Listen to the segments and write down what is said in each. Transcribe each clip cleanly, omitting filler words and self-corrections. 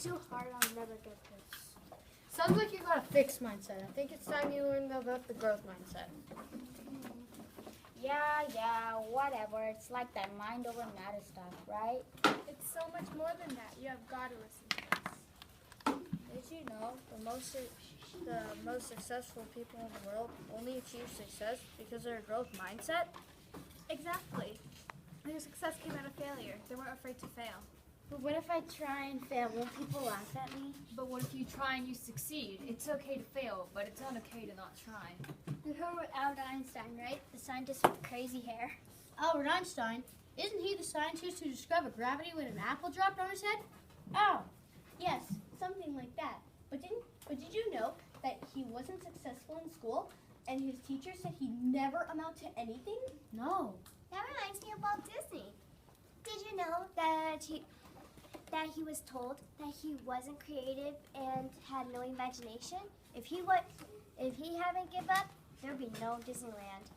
too hard, I'll never get this. Sounds like you got a fixed mindset. I think it's time you learned about the growth mindset. Yeah, whatever. It's like that mind over matter stuff, right? It's so much more than that. You have got to listen to this. Did you know the most successful people in the world only achieve success because of their growth mindset? Exactly. Their success came out of failure. They weren't afraid to fail. But what if I try and fail? Won't people laugh at me? But what if you try and you succeed? It's okay to fail, but it's not okay to not try. You heard about Albert Einstein, right? The scientist with crazy hair. Albert Einstein? Isn't he the scientist who discovered gravity when an apple dropped on his head? Oh, yes, something like that. But did you know that he wasn't successful in school and his teacher said he'd never amount to anything? No. That reminds me about Disney. Did you know that he was told that he wasn't creative and had no imagination? If he hadn't given up, there'd be no Disneyland.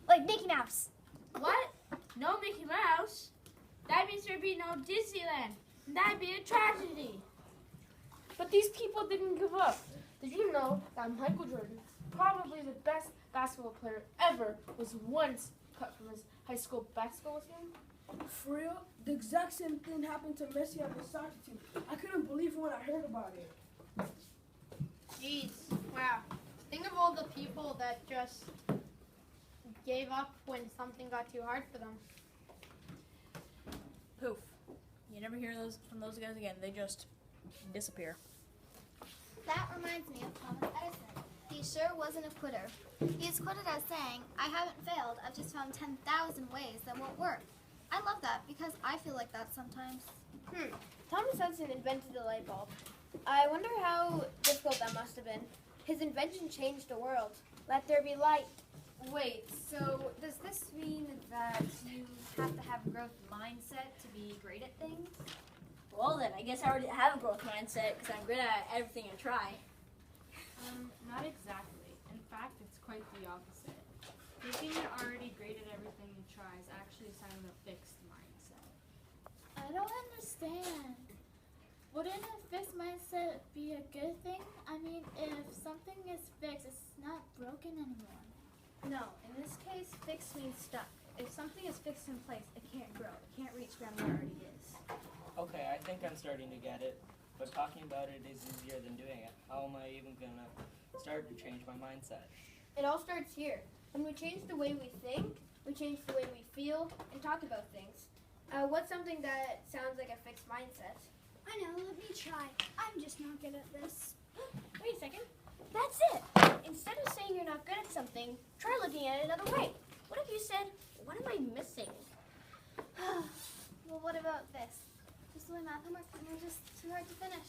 Like Mickey Mouse. What? No Mickey Mouse? That means there'd be no Disneyland. That'd be a tragedy. But these people didn't give up. Did you know that Michael Jordan, probably the best basketball player ever, was once cut from his high school basketball team? For real? The exact same thing happened to Messi on the soccer team. I couldn't believe it when I heard about it. Jeez, wow. Think of all the people that just gave up when something got too hard for them. Poof. You never hear those from those guys again. They just disappear. That reminds me of Thomas Edison. He sure wasn't a quitter. He is quoted as saying, "I haven't failed, I've just found 10,000 ways that won't work." I love that because I feel like that sometimes. Thomas Edison invented the light bulb. I wonder how difficult that must have been. His invention changed the world. Let there be light. Wait, so does this mean that you have to have a growth mindset to be great at things? Well then, I guess I already have a growth mindset because I'm good at everything I try. Not exactly. In fact, it's quite the opposite. Thinking you're already great at everything you try is actually a sign of a fixed mindset. I don't understand. Wouldn't a fixed mindset be a good thing? I mean, if something is fixed, it's not broken anymore. No, in this case, fixed means stuck. If something is fixed in place, it can't grow. It can't reach where it already is. Okay, I think I'm starting to get it, but talking about it is easier than doing it. How am I even gonna start to change my mindset? It all starts here. When we change the way we think, we change the way we feel and talk about things. What's something that sounds like a fixed mindset? I know, let me try. I'm just not good at this. Wait a second. That's it. Instead of saying you're not good at something, try looking at it another way. What if you said, what am I missing? Well, what about this? Just doing math homework and they're just too hard to finish.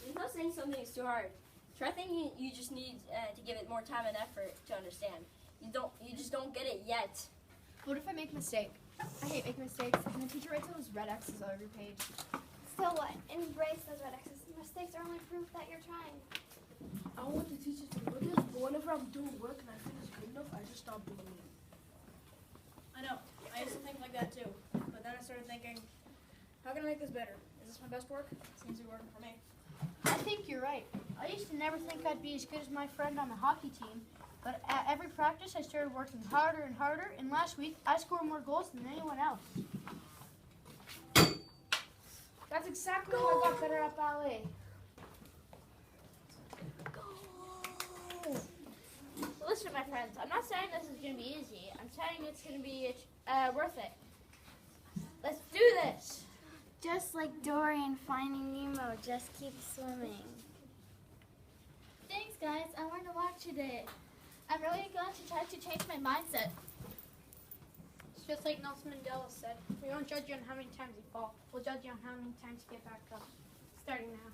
There's no saying something is too hard. Try thinking you just need to give it more time and effort to understand. You just don't get it yet. What if I make a mistake? I hate making mistakes, and the teacher writes those red X's on every page. So what? Embrace those red X's. Mistakes are only proof that you're trying. I want the teacher to know this, but whenever I'm doing work and I feel it's good enough, I just stop doing it. I know. I used to think like that too. But then I started thinking, how can I make this better? Is this my best work? Seems to be working for me. I think you're right. I used to never think I'd be as good as my friend on the hockey team, but at every practice I started working harder and harder, and last week I scored more goals than anyone else. That's exactly how I got better at ballet. Listen, my friends, I'm not saying this is going to be easy. I'm saying it's going to be worth it. Let's do this. Just like Dory in Finding Nemo, just keep swimming. Thanks, guys. I learned a lot today. I'm really going to try to change my mindset. It's just like Nelson Mandela said, we don't judge you on how many times you fall. We'll judge you on how many times you get back up. Starting now.